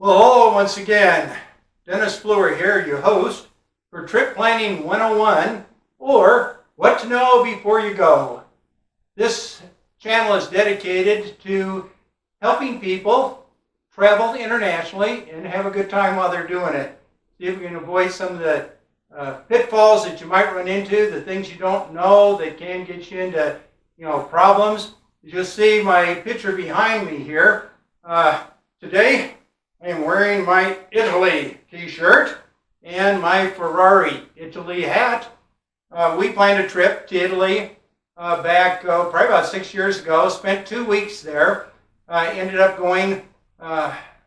Well, hello once again. Dennis Fluer here, your host for Tripplanning101, or What to Know Before You Go. This channel is dedicated to helping people travel internationally and have a good time while they're doing it. See if we can avoid some of the pitfalls that you might run into, the things you don't know that can get you into problems. You'll see my picture behind me here. Today I am wearing my Italy t-shirt and my Ferrari Italy hat. We planned a trip to Italy back probably about 6 years ago. Spent 2 weeks there. Ended up going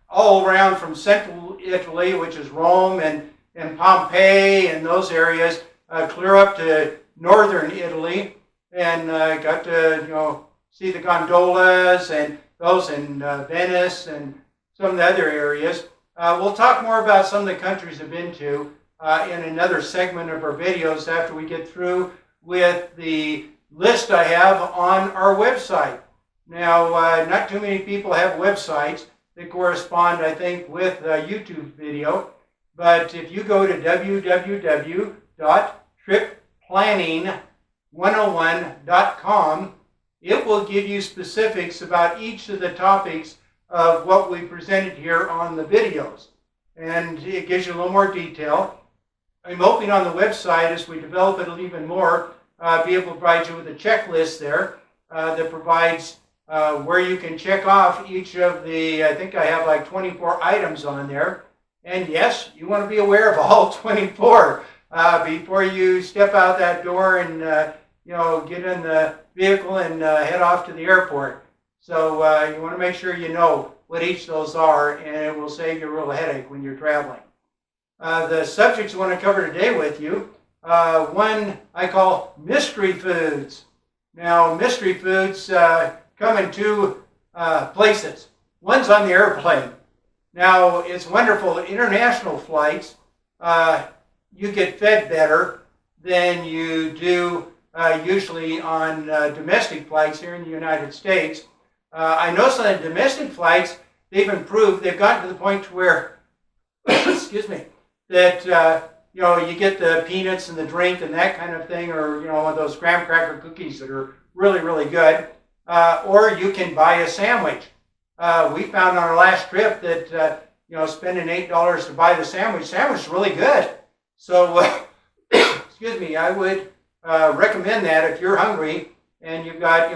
all around from central Italy, which is Rome and Pompeii and those areas, clear up to northern Italy, and got to see the gondolas and those in Venice and some of the other areas. We'll talk more about some of the countries I've been to in another segment of our videos after we get through with the list I have on our website. Now, not too many people have websites that correspond, I think, with a YouTube video, but if you go to www.tripplanning101.com, it will give you specifics about each of the topics of what we presented here on the videos. And it gives you a little more detail. I'm hoping on the website, as we develop it even more, be able to provide you with a checklist there that provides where you can check off each of the, I think I have like 24 items on there. And yes, you want to be aware of all 24 before you step out that door and get in the vehicle and head off to the airport. So you want to make sure you know what each of those are, and it will save you a real headache when you're traveling. The subjects I want to cover today with you, one I call mystery foods. Now, mystery foods come in two places. One's on the airplane. Now, it's wonderful. International flights, you get fed better than you do usually on domestic flights here in the United States. I noticed on the domestic flights, they've improved. They've gotten to the point to where, excuse me, that you get the peanuts and the drink and that kind of thing, or one of those graham cracker cookies that are really, really good. Or you can buy a sandwich. We found on our last trip that spending $8 to buy the sandwich is really good. So, excuse me, I would recommend that if you're hungry and you've got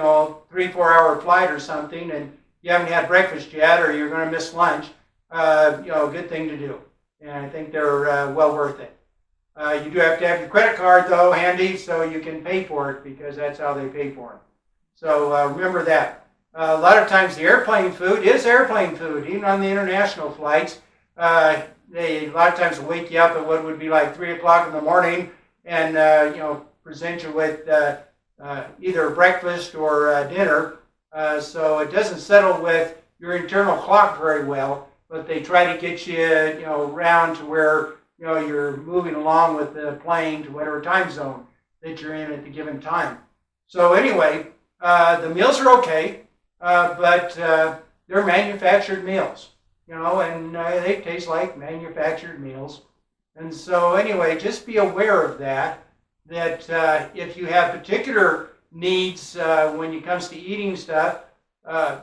3-4 hour flight or something, and you haven't had breakfast yet, or you're going to miss lunch. A good thing to do, and I think they're well worth it. You do have to have your credit card though handy so you can pay for it, because that's how they pay for it. So remember that. A lot of times the airplane food is airplane food, even on the international flights. They a lot of times wake you up at what would be like 3 o'clock in the morning, and present you with either breakfast or dinner. So it doesn't settle with your internal clock very well, but they try to get you around to where you're moving along with the plane to whatever time zone that you're in at the given time. So anyway, the meals are okay, but they're manufactured meals, and they taste like manufactured meals. And so anyway, just be aware of that if you have particular needs when it comes to eating stuff,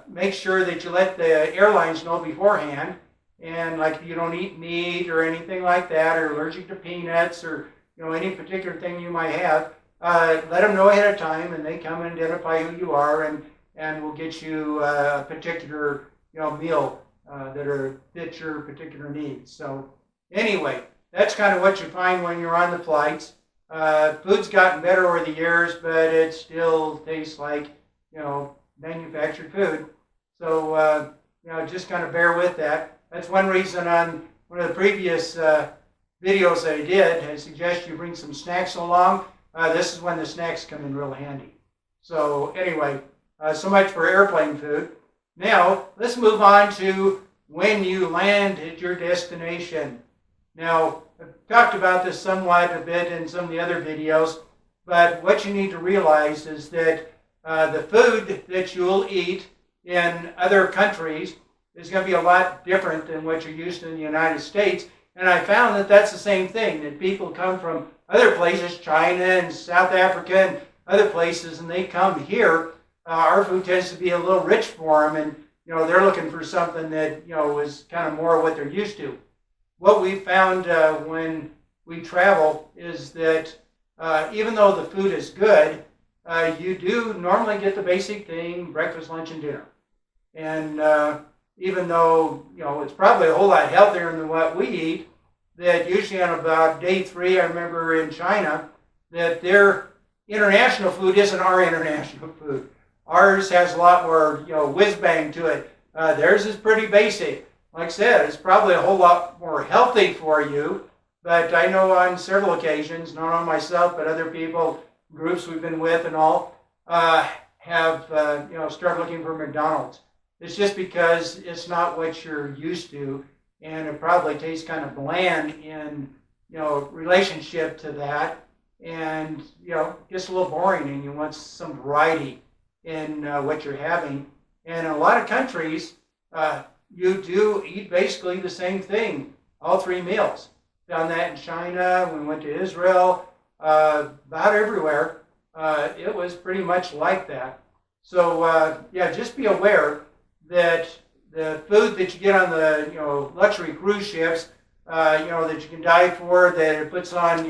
make sure that you let the airlines know beforehand. And like if you don't eat meat or anything like that, or allergic to peanuts, or any particular thing you might have, let them know ahead of time, and they come and identify who you are, and will get you a particular meal that fits your particular needs. So anyway, that's kind of what you find when you're on the flights. Food's gotten better over the years, but it still tastes like manufactured food. So just kind of bear with that. That's one reason on one of the previous videos that I did, I suggest you bring some snacks along. This is when the snacks come in real handy. So anyway, so much for airplane food. Now, let's move on to when you land at your destination. Now, I've talked about this somewhat a bit in some of the other videos, but what you need to realize is that the food that you'll eat in other countries is going to be a lot different than what you're used to in the United States. And I found that that's the same thing, that people come from other places, China and South Africa and other places, and they come here. Our food tends to be a little rich for them, and they're looking for something that is kind of more what they're used to. What we found when we travel is that even though the food is good, you do normally get the basic thing: breakfast, lunch, and dinner. And even though it's probably a whole lot healthier than what we eat, that usually on about day 3, I remember in China, that their international food isn't our international food. Ours has a lot more whiz bang to it. Theirs is pretty basic. Like I said, it's probably a whole lot more healthy for you. But I know on several occasions, not on myself, but other people, groups we've been with and all, have started looking for McDonald's. It's just because it's not what you're used to, and it probably tastes kind of bland in relationship to that, and gets a little boring, and you want some variety in what you're having. And in a lot of countries, you do eat basically the same thing, all 3 meals. Done that in China, we went to Israel, about everywhere. It was pretty much like that. So just be aware that the food that you get on the luxury cruise ships, that you can dive for, that it puts on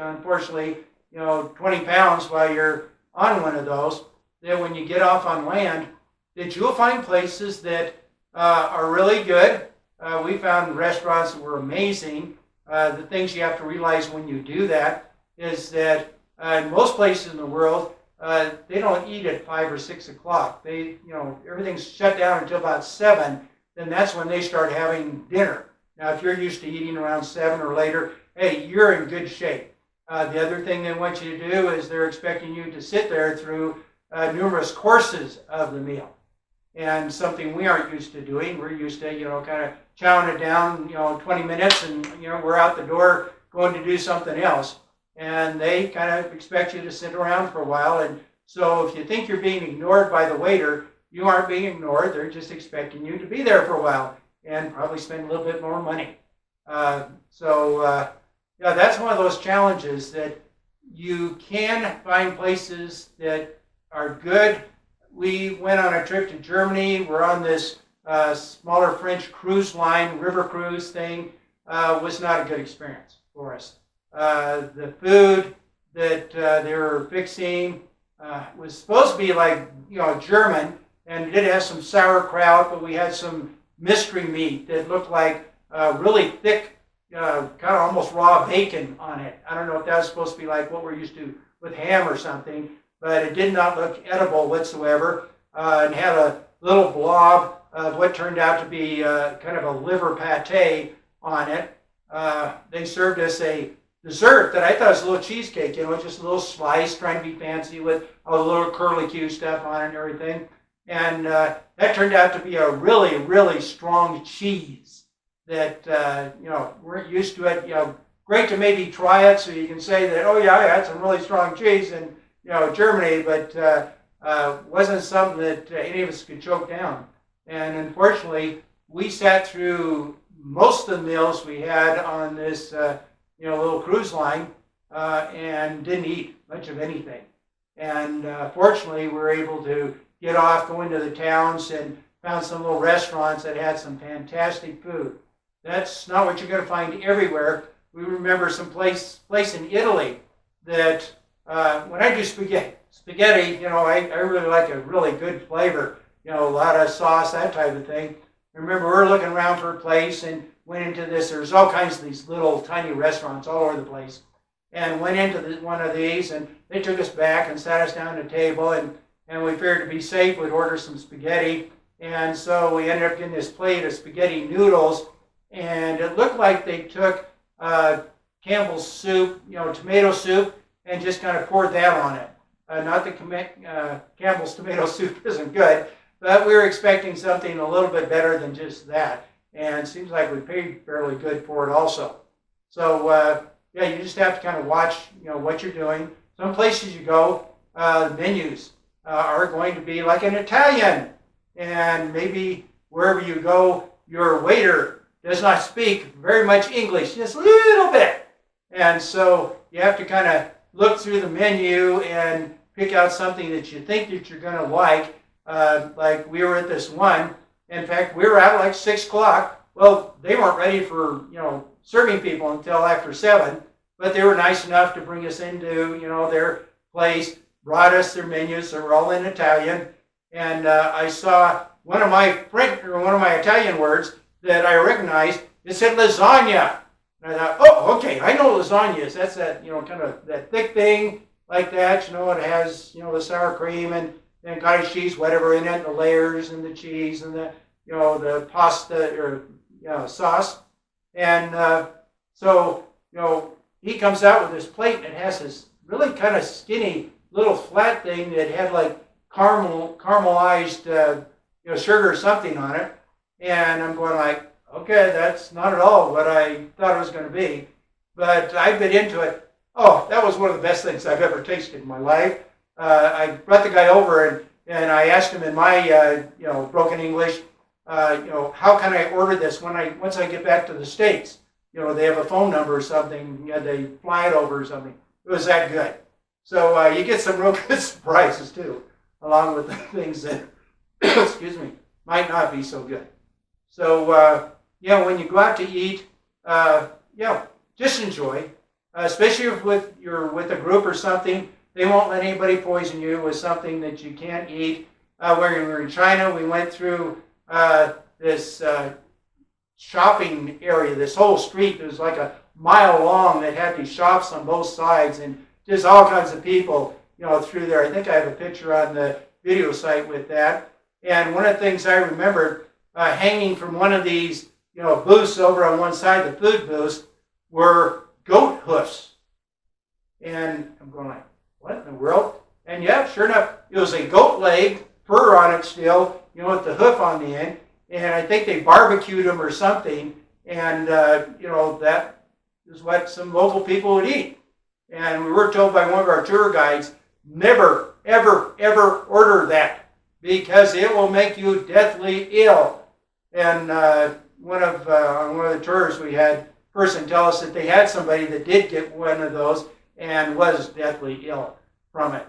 unfortunately 20 pounds while you're on one of those, that when you get off on land, that you'll find places that are really good. We found restaurants that were amazing. The things you have to realize when you do that is that in most places in the world, they don't eat at 5 or 6 o'clock. They, everything's shut down until about 7. Then that's when they start having dinner. Now, if you're used to eating around 7 or later, hey, you're in good shape. The other thing they want you to do is they're expecting you to sit there through numerous courses of the meal. And something we aren't used to doing. We're used to, kind of chowing it down, 20 minutes, and, we're out the door going to do something else. And they kind of expect you to sit around for a while. And so if you think you're being ignored by the waiter, you aren't being ignored. They're just expecting you to be there for a while and probably spend a little bit more money. That's one of those challenges, that you can find places that are good. We went on a trip to Germany. We're on this smaller French cruise line, river cruise thing. Was not a good experience for us. The food that they were fixing was supposed to be like German, and it did have some sauerkraut, but we had some mystery meat that looked like really thick, kind of almost raw bacon on it. I don't know if that was supposed to be like what we're used to with ham or something, but it did not look edible whatsoever, and had a little blob of what turned out to be kind of a liver pate on it. They served us a dessert that I thought was a little cheesecake, just a little slice, trying to be fancy with a little curly-Q stuff on it and everything. And that turned out to be a really, really strong cheese that, weren't used to it. Great to maybe try it so you can say that, oh yeah, I had some really strong cheese in, Germany, but wasn't something that any of us could choke down. And unfortunately, we sat through most of the meals we had on this little cruise line and didn't eat much of anything. And fortunately, we were able to get off, go into the towns, and found some little restaurants that had some fantastic food. That's not what you're going to find everywhere. We remember some place in Italy that when I do spaghetti, I really like a really good flavor, a lot of sauce, that type of thing. I remember we were looking around for a place and went into this. There's all kinds of these little tiny restaurants all over the place. And went into one of these, and they took us back and sat us down at a table, and we figured to be safe, we'd order some spaghetti. And so we ended up getting this plate of spaghetti noodles, and it looked like they took Campbell's soup, tomato soup, and just kind of poured that on it. Not that Campbell's tomato soup isn't good, but we were expecting something a little bit better than just that. And it seems like we paid fairly good for it also. So, you just have to kind of watch, what you're doing. Some places you go, the menus are going to be like an Italian. And maybe, wherever you go, your waiter does not speak very much English, just a little bit. And so you have to kind of look through the menu and pick out something that you think that you're going to like. Like we were at this one. In fact, we were out like 6 o'clock. Well, they weren't ready for, serving people until after 7, but they were nice enough to bring us into, their place, brought us their menus. They were all in Italian. And I saw one of my Italian words that I recognized. It said lasagna. And I thought, oh, okay, I know lasagnas. That's that, kind of that thick thing like that. It has, the sour cream and cottage cheese, whatever in it, the layers and the cheese and the pasta or sauce. And so he comes out with this plate and it has this really kind of skinny little flat thing that had like caramelized sugar or something on it. And I'm going like, okay, that's not at all what I thought it was going to be. But I bit into it. Oh, that was one of the best things I've ever tasted in my life. I brought the guy over and I asked him in my broken English, how can I order this once I get back to the States? They have a phone number or something. They fly it over or something. It was that good. So you get some real good surprises too, along with the things that, excuse me, might not be so good. So when you go out to eat, just enjoy. Especially if you're with a group or something, they won't let anybody poison you with something that you can't eat. When we were in China, we went through this shopping area, this whole street. It was like a mile long that had these shops on both sides and just all kinds of people, through there. I think I have a picture on the video site with that. And one of the things I remember hanging from one of these, booths over on one side, the food booths, were goat hoofs. And I'm going like, what in the world? And yeah, sure enough, it was a goat leg, fur on it still, with the hoof on the end. And I think they barbecued them or something. And, that is what some local people would eat. And we were told by one of our tour guides, never, ever, ever order that because it will make you deathly ill. And one of the tours we had a person tell us that they had somebody that did get one of those and was deathly ill from it.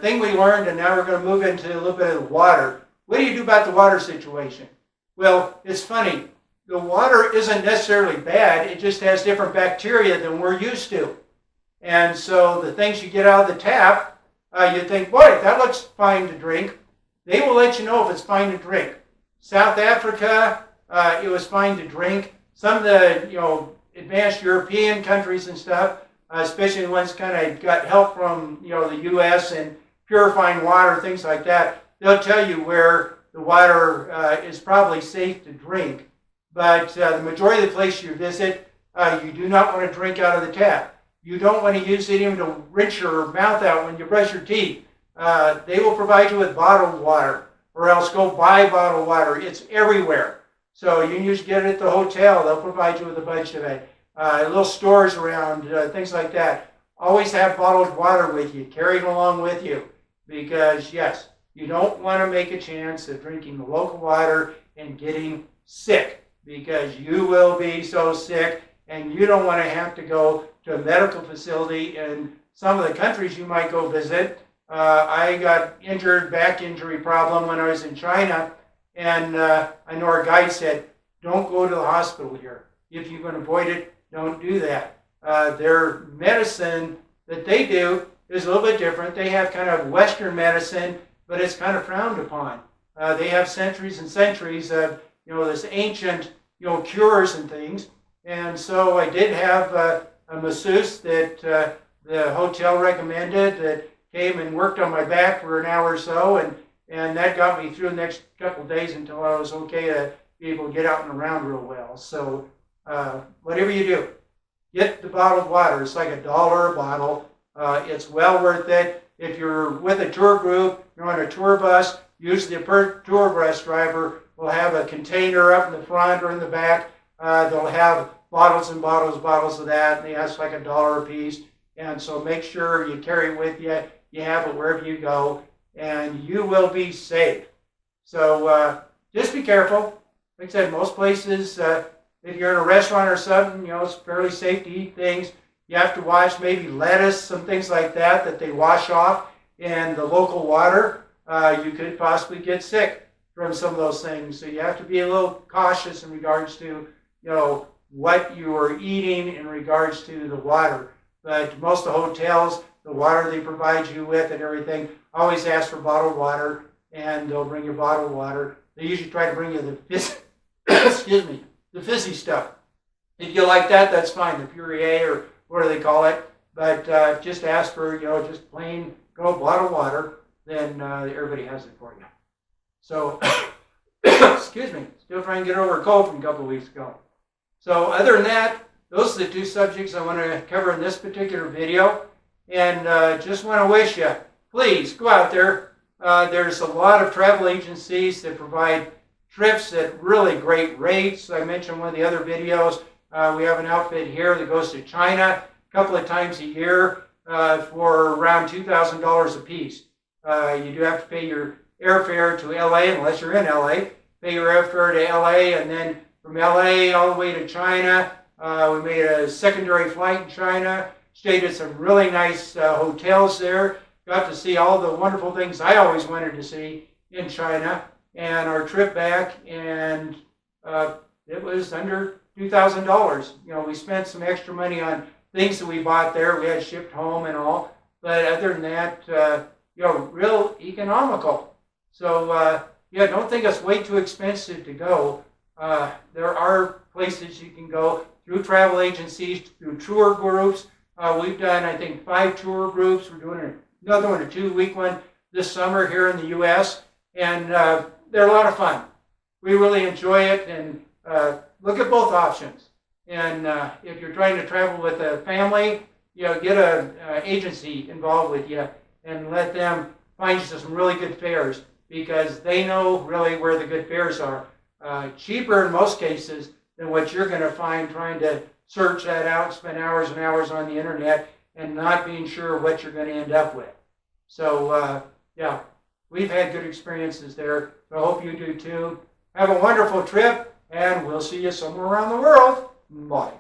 Thing we learned, and now we're going to move into a little bit of the water. What do you do about the water situation? Well, it's funny. The water isn't necessarily bad. It just has different bacteria than we're used to. And so the things you get out of the tap, you think, boy, that looks fine to drink. They will let you know if it's fine to drink. South Africa, it was fine to drink. Some of the advanced European countries and stuff, especially the ones kind of got help from the U.S. and purifying water, things like that, they'll tell you where the water is probably safe to drink. But the majority of the places you visit, you do not want to drink out of the tap. You don't want to use it even to rinse your mouth out when you brush your teeth. They will provide you with bottled water, or else go buy bottled water. It's everywhere. So you can just get it at the hotel. They'll provide you with a bunch of it. Little stores around, things like that. Always have bottled water with you. Carry it along with you. Because, yes, you don't want to make a chance of drinking the local water and getting sick. Because you will be so sick, and you don't want to have to go to a medical facility in some of the countries you might go visit. I got injured, back injury problem when I was in China, and I know our guide said, don't go to the hospital here. If you can avoid it, don't do that. Their medicine that they do is a little bit different. They have kind of Western medicine, but it's kind of frowned upon. They have centuries and centuries of this ancient cures and things. And so I did have a masseuse that the hotel recommended that came and worked on my back for an hour or so, and that got me through the next couple of days until I was okay to be able to get out and around real well. So whatever you do, get the bottled water. It's like $1 a bottle. It's well worth it. If you're with a tour group, you're on a tour bus, usually a tour bus driver will have a container up in the front or in the back. They'll have bottles and bottles of that, and they ask like $1 a piece. And so make sure you carry it with you. You have it wherever you go, and you will be safe. So just be careful. Like I said, most places, if you're in a restaurant or something, it's fairly safe to eat things. You have to wash maybe lettuce, some things like that they wash off in the local water. You could possibly get sick from some of those things. So you have to be a little cautious in regards to, what you are eating in regards to the water. But most of the hotels, the water they provide you with and everything, always ask for bottled water, and they'll bring you bottled water. They usually try to bring you the fizzy stuff. If you like that, that's fine, the Puree or what do they call it. But just ask for, just plain bottled water, then everybody has it for you. So, excuse me, still trying to get over a cold from a couple of weeks ago. So other than that, those are the two subjects I want to cover in this particular video. And just want to wish you, please go out there. There's a lot of travel agencies that provide trips at really great rates. I mentioned one of the other videos. We have an outfit here that goes to China a couple of times a year for around $2,000 a piece. You do have to pay your airfare to LA, unless you're in LA. Pay your airfare to LA, and then from LA all the way to China. We made a secondary flight in China, stayed at some really nice hotels there, got to see all the wonderful things I always wanted to see in China. And our trip back, and it was under $2,000. We spent some extra money on things that we bought there. We had shipped home and all. But other than that, real economical. So, don't think it's way too expensive to go. There are places you can go through travel agencies, through tour groups. We've done, I think, 5 tour groups. We're doing another one, a 2-week one this summer here in the U.S., and they're a lot of fun. We really enjoy it, and look at both options. And if you're trying to travel with a family, get an agency involved with you and let them find you some really good fares, because they know really where the good fares are. Cheaper in most cases than what you're going to find trying to search that out, spend hours and hours on the internet, and not being sure what you're going to end up with. So, we've had good experiences there. So I hope you do too. Have a wonderful trip, and we'll see you somewhere around the world. Bye.